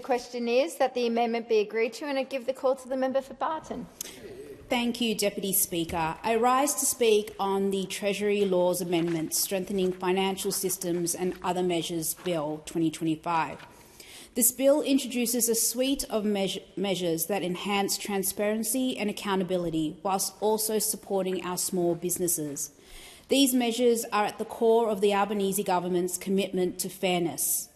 question is that the amendment be agreed to, and I give the call to the member for Barton. Thank you, Deputy Speaker. I rise to speak on the Treasury Laws Amendment Strengthening Financial Systems and Other Measures Bill 2025. This bill introduces a suite of measures that enhance transparency and accountability whilst also supporting our small businesses. These measures are at the core of the Albanese government's commitment to fairness.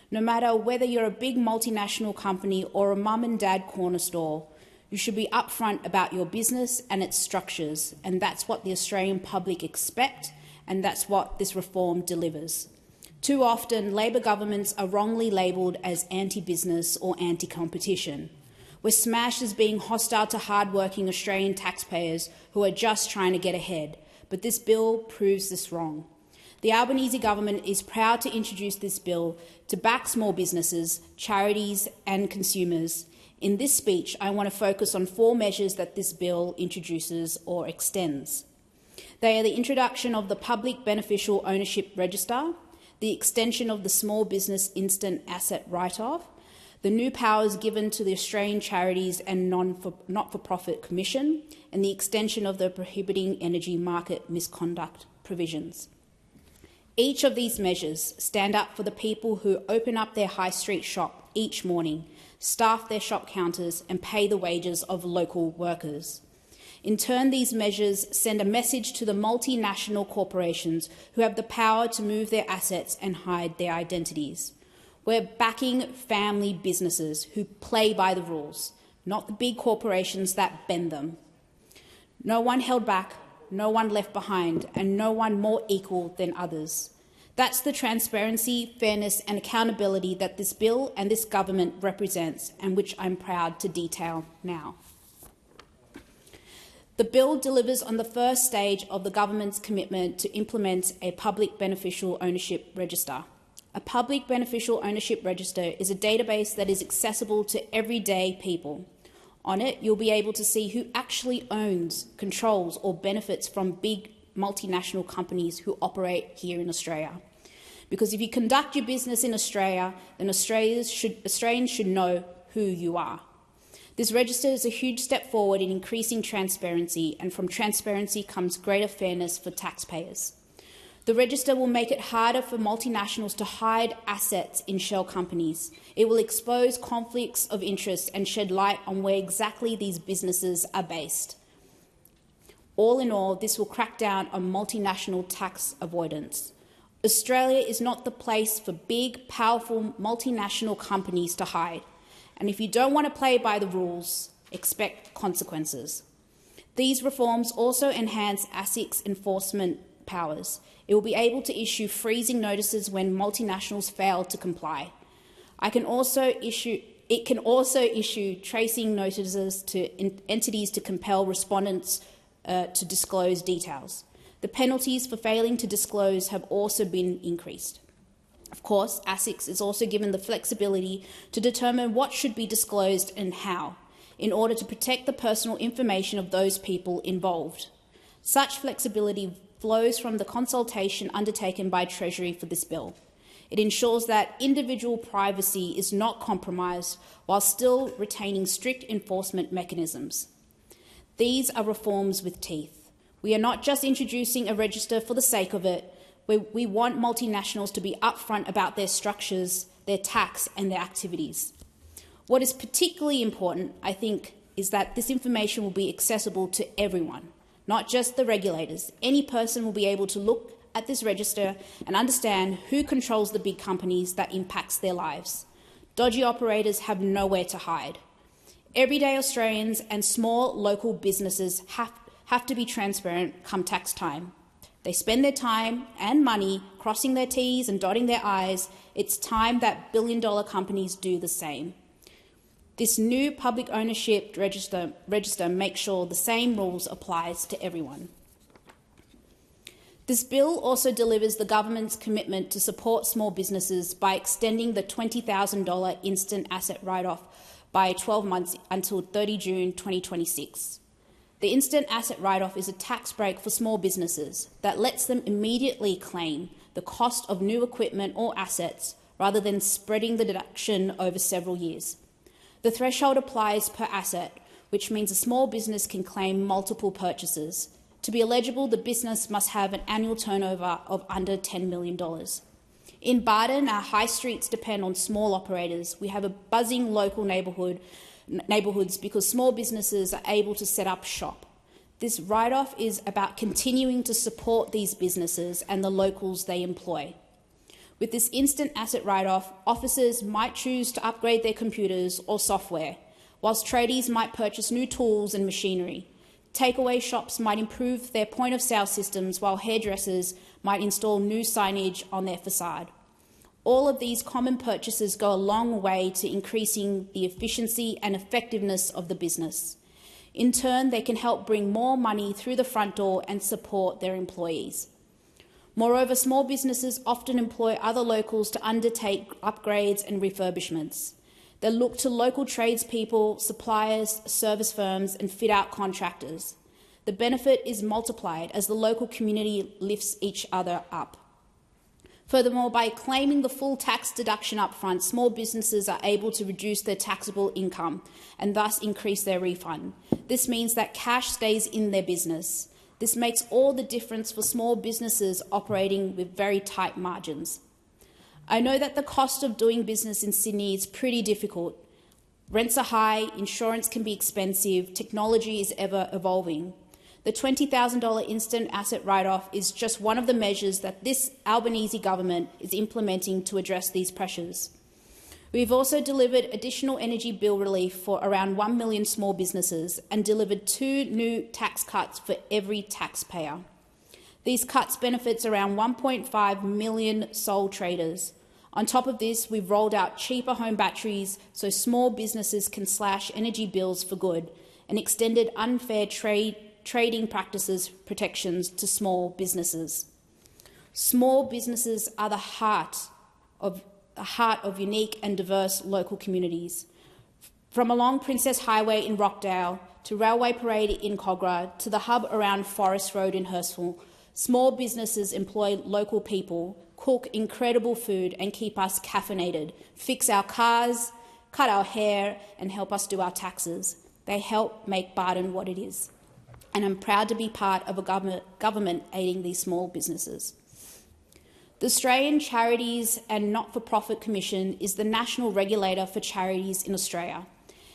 No matter whether you're a big multinational company or a mum and dad corner store, you should be upfront about your business and its structures, and that's what the Australian public expect, and that's what this reform delivers. Too often, Labor governments are wrongly labelled as anti-business or anti-competition. We're smashed as being hostile to hard-working Australian taxpayers who are just trying to get ahead, but this bill proves this wrong. The Albanese government is proud to introduce this bill to back small businesses, charities and consumers. In this speech, I want to focus on 4 measures that this bill introduces or extends. They are the introduction of the Public Beneficial Ownership Register, the extension of the Small Business Instant Asset Write-Off, the new powers given to the Australian Charities and Not-for-Profit Commission, and the extension of the Prohibiting Energy Market Misconduct provisions. Each of these measures stand up for the people who open up their high street shop each morning, staff their shop counters and pay the wages of local workers. In turn, these measures send a message to the multinational corporations who have the power to move their assets and hide their identities. We're backing family businesses who play by the rules, not the big corporations that bend them. No one held back, no one left behind, and no one more equal than others. That's the transparency, fairness and accountability that this bill and this government represents, and which I'm proud to detail now. The bill delivers on the first stage of the government's commitment to implement a public beneficial ownership register. A public beneficial ownership register is a database that is accessible to everyday people. On it, you'll be able to see who actually owns, controls or benefits from big multinational companies who operate here in Australia. Because if you conduct your business in Australia, then Australians should know who you are. This register is a huge step forward in increasing transparency, and from transparency comes greater fairness for taxpayers. The register will make it harder for multinationals to hide assets in shell companies. It will expose conflicts of interest and shed light on where exactly these businesses are based. All in all, this will crack down on multinational tax avoidance. Australia is not the place for big, powerful multinational companies to hide. And if you don't want to play by the rules, expect consequences. These reforms also enhance ASIC's enforcement powers. It will be able to issue freezing notices when multinationals fail to comply. It can also issue tracing notices to entities to compel respondents to disclose details. The penalties for failing to disclose have also been increased. Of course, ASIC is also given the flexibility to determine what should be disclosed and how, in order to protect the personal information of those people involved. Such flexibility flows from the consultation undertaken by Treasury for this bill. It ensures that individual privacy is not compromised while still retaining strict enforcement mechanisms. These are reforms with teeth. We are not just introducing a register for the sake of it. We want multinationals to be upfront about their structures, their tax and their activities. What is particularly important, I think, is that this information will be accessible to everyone, not just the regulators. Any person will be able to look at this register and understand who controls the big companies that impacts their lives. Dodgy operators have nowhere to hide. Everyday Australians and small local businesses have to be transparent come tax time. They spend their time and money crossing their T's and dotting their I's. It's time that billion-dollar companies do the same. This new public ownership register makes sure the same rules applies to everyone. This bill also delivers the government's commitment to support small businesses by extending the $20,000 instant asset write-off by 12 months until 30 June 2026. The instant asset write-off is a tax break for small businesses that lets them immediately claim the cost of new equipment or assets rather than spreading the deduction over several years. The threshold applies per asset, which means a small business can claim multiple purchases. To be eligible, the business must have an annual turnover of under $10 million. In Barton, our high streets depend on small operators. We have a buzzing local neighbourhoods because small businesses are able to set up shop. This write-off is about continuing to support these businesses and the locals they employ. With this instant asset write-off, officers might choose to upgrade their computers or software, whilst tradies might purchase new tools and machinery. Takeaway shops might improve their point-of-sale systems, while hairdressers might install new signage on their facade. All of these common purchases go a long way to increasing the efficiency and effectiveness of the business. In turn, they can help bring more money through the front door and support their employees. Moreover, small businesses often employ other locals to undertake upgrades and refurbishments. They look to local tradespeople, suppliers, service firms, and fit-out contractors. The benefit is multiplied as the local community lifts each other up. Furthermore, by claiming the full tax deduction up front, small businesses are able to reduce their taxable income and thus increase their refund. This means that cash stays in their business. This makes all the difference for small businesses operating with very tight margins. I know that the cost of doing business in Sydney is pretty difficult. Rents are high, insurance can be expensive, technology is ever evolving. The $20,000 instant asset write-off is just one of the measures that this Albanese government is implementing to address these pressures. We've also delivered additional energy bill relief for around 1 million small businesses and delivered 2 new tax cuts for every taxpayer. These cuts benefits around 1.5 million sole traders. On top of this, we've rolled out cheaper home batteries so small businesses can slash energy bills for good and extended unfair trading practices protections to small businesses. Small businesses are the heart of unique and diverse local communities. From along Princess Highway in Rockdale to Railway Parade in Cogra to the hub around Forest Road in Hurstville, small businesses employ local people, cook incredible food and keep us caffeinated, fix our cars, cut our hair and help us do our taxes. They help make Barton what it is. And I'm proud to be part of a government aiding these small businesses. The Australian Charities and Not-for-Profit Commission is the national regulator for charities in Australia.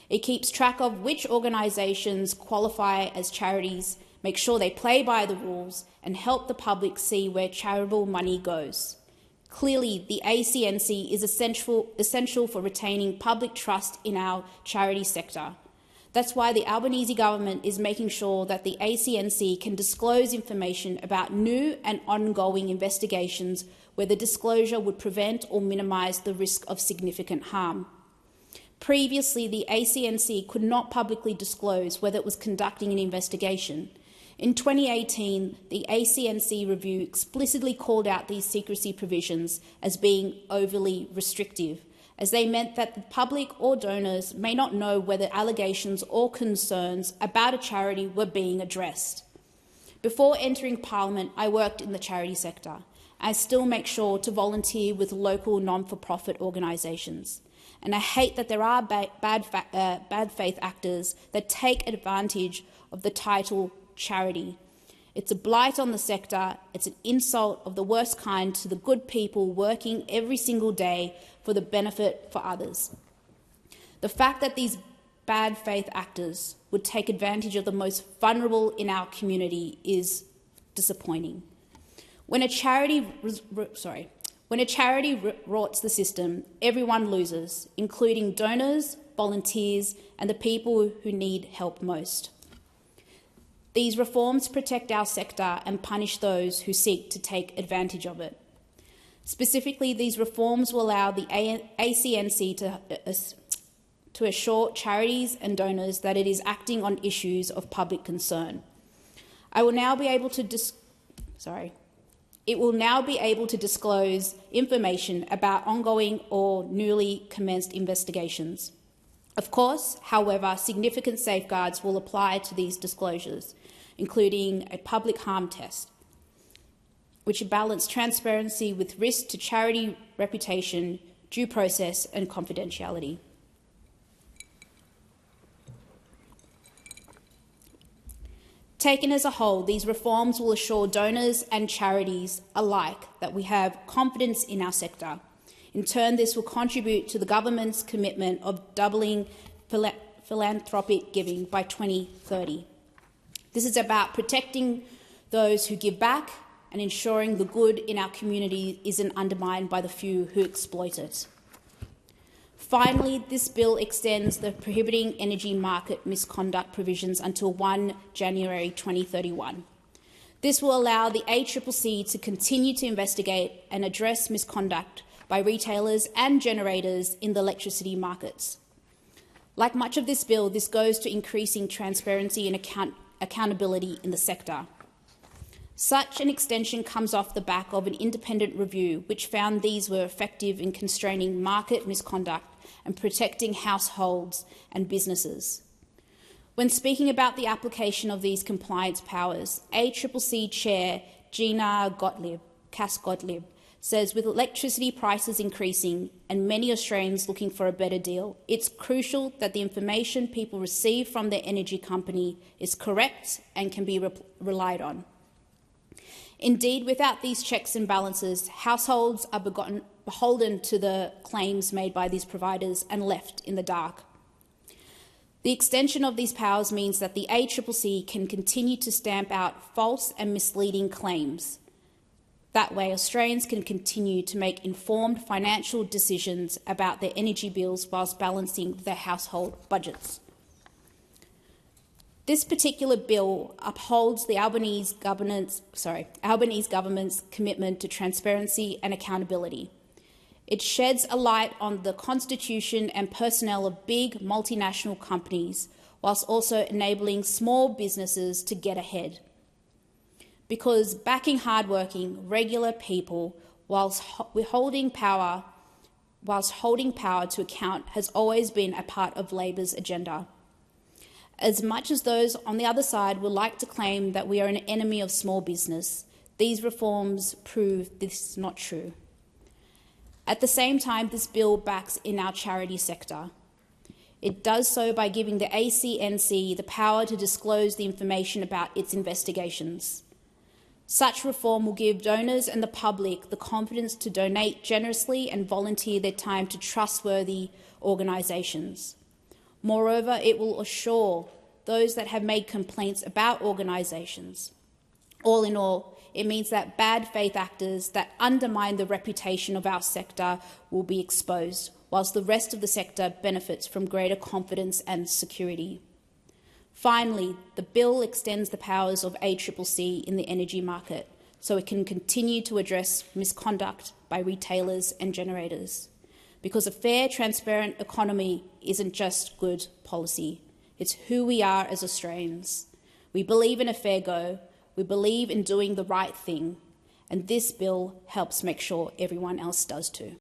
It keeps track of which organisations qualify as charities, make sure they play by the rules, and help the public see where charitable money goes. Clearly, the ACNC is essential for retaining public trust in our charity sector. That's why the Albanese government is making sure that the ACNC can disclose information about new and ongoing investigations where the disclosure would prevent or minimise the risk of significant harm. Previously, the ACNC could not publicly disclose whether it was conducting an investigation. In 2018, the ACNC review explicitly called out these secrecy provisions as being overly restrictive, as they meant that the public or donors may not know whether allegations or concerns about a charity were being addressed. Before entering Parliament, I worked in the charity sector. I still make sure to volunteer with local non-for-profit organisations. And I hate that there are bad faith actors that take advantage of the title charity. It's a blight on the sector. It's an insult of the worst kind to the good people working every single day for the benefit for others. The fact that these bad faith actors would take advantage of the most vulnerable in our community is disappointing. When a charity rorts the system, everyone loses, including donors, volunteers, and the people who need help most. These reforms protect our sector and punish those who seek to take advantage of it. Specifically, these reforms will allow the ACNC to assure charities and donors that it is acting on issues of public concern. It will now be able to disclose information about ongoing or newly commenced investigations. Of course, however, significant safeguards will apply to these disclosures, including a public harm test, which balance transparency with risk to charity reputation due process and confidentiality. Taken as a whole, these reforms will assure donors and charities alike that we have confidence in our sector. In turn, this will contribute to the government's commitment of doubling philanthropic giving by 2030. This is about protecting those who give back and ensuring the good in our community isn't undermined by the few who exploit it. Finally, this bill extends the prohibiting energy market misconduct provisions until 1 January 2031. This will allow the ACCC to continue to investigate and address misconduct by retailers and generators in the electricity markets. Like much of this bill, this goes to increasing transparency and accountability in the sector. Such an extension comes off the back of an independent review which found these were effective in constraining market misconduct and protecting households and businesses. When speaking about the application of these compliance powers, ACCC Chair Gina Cass Gottlieb, says with electricity prices increasing and many Australians looking for a better deal, it's crucial that the information people receive from their energy company is correct and can be relied on. Indeed, without these checks and balances, households are beholden to the claims made by these providers and left in the dark. The extension of these powers means that the ACCC can continue to stamp out false and misleading claims. That way, Australians can continue to make informed financial decisions about their energy bills whilst balancing their household budgets. This particular bill upholds the Albanese government's commitment to transparency and accountability. It sheds a light on the constitution and personnel of big multinational companies, whilst also enabling small businesses to get ahead. Because backing hardworking, regular people whilst holding power to account has always been a part of Labor's agenda. As much as those on the other side would like to claim that we are an enemy of small business, these reforms prove this is not true. At the same time, this bill backs in our charity sector. It does so by giving the ACNC the power to disclose the information about its investigations. Such reform will give donors and the public the confidence to donate generously and volunteer their time to trustworthy organisations. Moreover, it will assure those that have made complaints about organisations. All in all, it means that bad faith actors that undermine the reputation of our sector will be exposed, whilst the rest of the sector benefits from greater confidence and security. Finally, the bill extends the powers of ACCC in the energy market so it can continue to address misconduct by retailers and generators. Because a fair, transparent economy isn't just good policy. It's who we are as Australians. We believe in a fair go. We believe in doing the right thing. And this bill helps make sure everyone else does too.